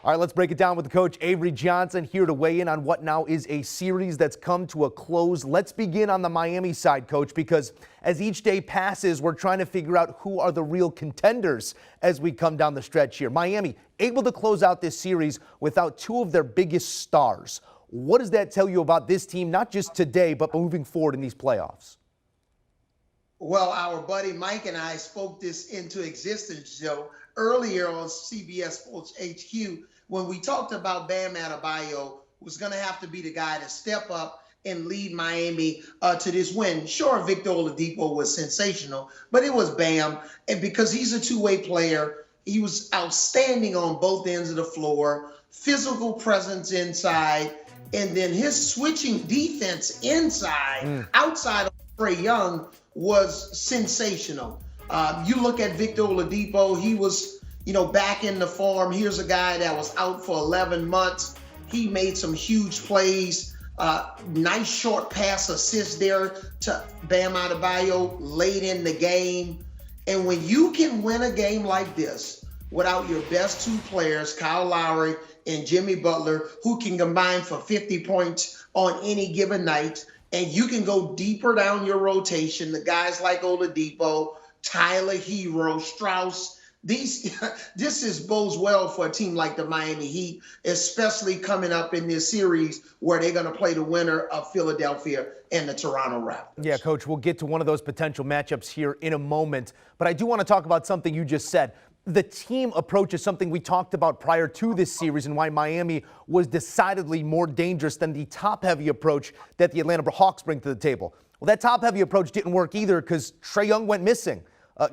All right, let's break it down with Coach Avery Johnson here to weigh in on what now is a series that's come to a close. Let's begin on the Miami side, Coach, because as each day passes, we're trying to figure out who are the real contenders as we come down the stretch here. Miami able to close out this series without two of their biggest stars. What does that tell you about this team, not just today, but moving forward in these playoffs? Well, our buddy Mike and I spoke this into existence, Joe, earlier on CBS Sports HQ when we talked about Bam Adebayo was going to have to be the guy to step up and lead Miami to this win. Sure, Victor Oladipo was sensational, but it was Bam. And because he's a two-way player, he was outstanding on both ends of the floor, physical presence inside, and then his switching defense inside, outside of Trae Young, was sensational. You look at Victor Oladipo, he was, back in the form. Here's a guy that was out for 11 months. He made some huge plays. Nice short pass assist there to Bam Adebayo late in the game. And when you can win a game like this without your best two players, Kyle Lowry and Jimmy Butler, who can combine for 50 points on any given night, and you can go deeper down your rotation, the guys like Oladipo, Tyler Hero, Strauss, this bodes well for a team like the Miami Heat, especially coming up in this series where they're going to play the winner of Philadelphia and the Toronto Raptors. Yeah, Coach, we'll get to one of those potential matchups here in a moment, but I do want to talk about something you just said. The team approach is something we talked about prior to this series and why Miami was decidedly more dangerous than the top-heavy approach that the Atlanta Hawks bring to the table. Well, that top-heavy approach didn't work either because Trae Young went missing.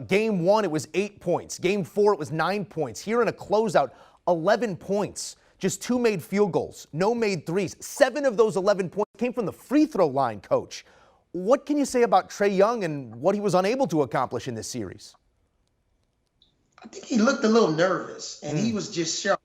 Game 1, it was 8 points. Game 4, it was 9 points. Here in a closeout, 11 points. Just 2 made field goals, no made threes. 7 of those 11 points came from the free throw line, Coach. What can you say about Trae Young and what he was unable to accomplish in this series? I think he looked a little nervous, and he was just shocked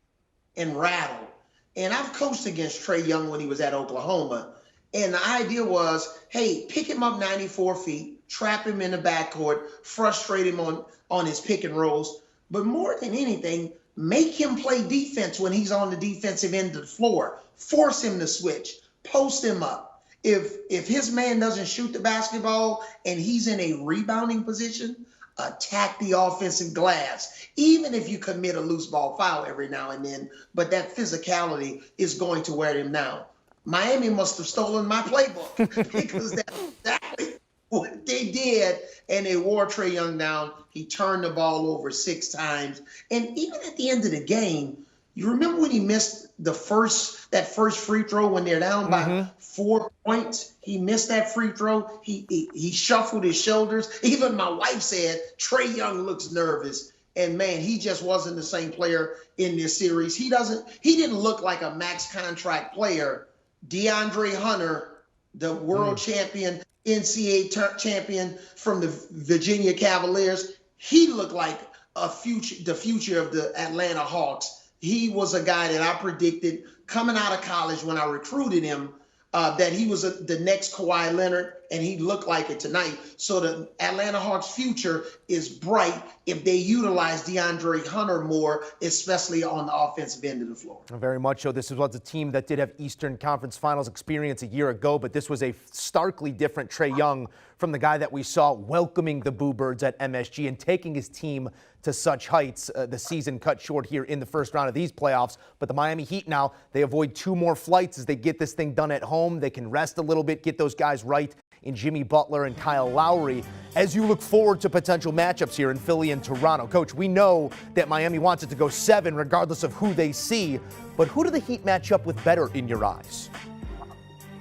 and rattled. And I've coached against Trae Young when he was at Oklahoma. And the idea was, hey, pick him up 94 feet, trap him in the backcourt, frustrate him on his pick and rolls. But more than anything, make him play defense when he's on the defensive end of the floor. Force him to switch. Post him up. If his man doesn't shoot the basketball and he's in a rebounding position, attack the offensive glass, even if you commit a loose ball foul every now and then. But that physicality is going to wear him down. Miami must have stolen my playbook because that's exactly what they did. And they wore Trae Young down. He turned the ball over 6 times. And even at the end of the game, you remember when he missed that first free throw when they're down by 4 points? He missed that free throw. He shuffled his shoulders. Even my wife said, Trae Young looks nervous. And man, he just wasn't the same player in this series. He didn't look like a max contract player. DeAndre Hunter, the world champion, NCAA champion from the Virginia Cavaliers, he looked like the future of the Atlanta Hawks. He was a guy that I predicted coming out of college when I recruited him, that he was the next Kawhi Leonard, and he looked like it tonight. So the Atlanta Hawks' future is bright if they utilize DeAndre Hunter more, especially on the offensive end of the floor. Very much so. This was a team that did have Eastern Conference Finals experience a year ago, but this was a starkly different Trae Young from the guy that we saw welcoming the Boo Birds at MSG and taking his team to such heights. The season cut short here in the first round of these playoffs, but the Miami Heat now, they avoid 2 more flights as they get this thing done at home. They can rest a little bit, get those guys right in Jimmy Butler and Kyle Lowry as you look forward to potential matchups here in Philly and Toronto. Coach, we know that Miami wants it to go 7 regardless of who they see, but who do the Heat match up with better in your eyes?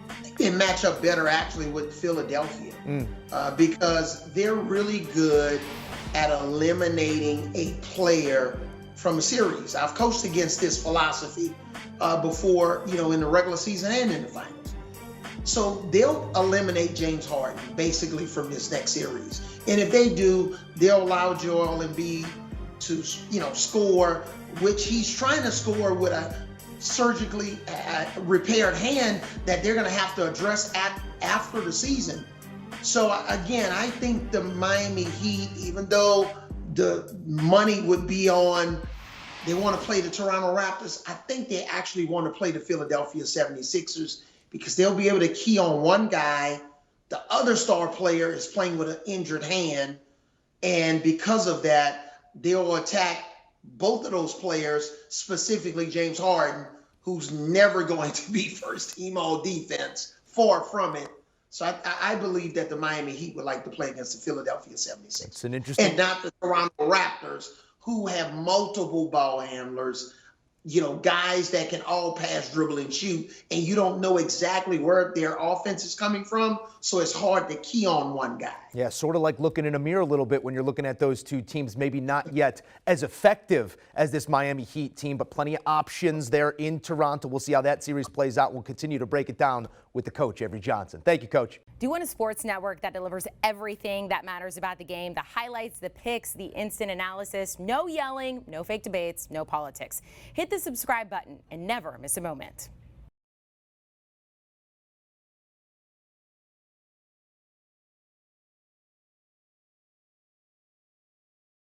I think they match up better actually with Philadelphia because they're really good at eliminating a player from a series. I've coached against this philosophy before, in the regular season and in the finals. So they'll eliminate James Harden basically from this next series. And if they do, they'll allow Joel Embiid to, score, which he's trying to score with a surgically repaired hand that they're going to have to address after the season. So again, I think the Miami Heat, even though the money would be on They want to play the Toronto Raptors. I think they actually want to play the Philadelphia 76ers because they'll be able to key on one guy. The other star player is playing with an injured hand. And because of that, they'll attack both of those players, specifically James Harden, who's never going to be first team all defense, far from it. So I believe that the Miami Heat would like to play against the Philadelphia 76ers. It's an interesting, and not the Toronto Raptors, who have multiple ball handlers, guys that can all pass, dribble, and shoot, and you don't know exactly where their offense is coming from, so it's hard to key on one guy. Yeah, sort of like looking in a mirror a little bit when you're looking at those two teams, maybe not yet as effective as this Miami Heat team, but plenty of options there in Toronto. We'll see how that series plays out. We'll continue to break it down with the coach, Avery Johnson. Thank you, Coach. Do you want a sports network that delivers everything that matters about the game? The highlights, the picks, the instant analysis, no yelling, no fake debates, no politics. Hit the subscribe button and never miss a moment.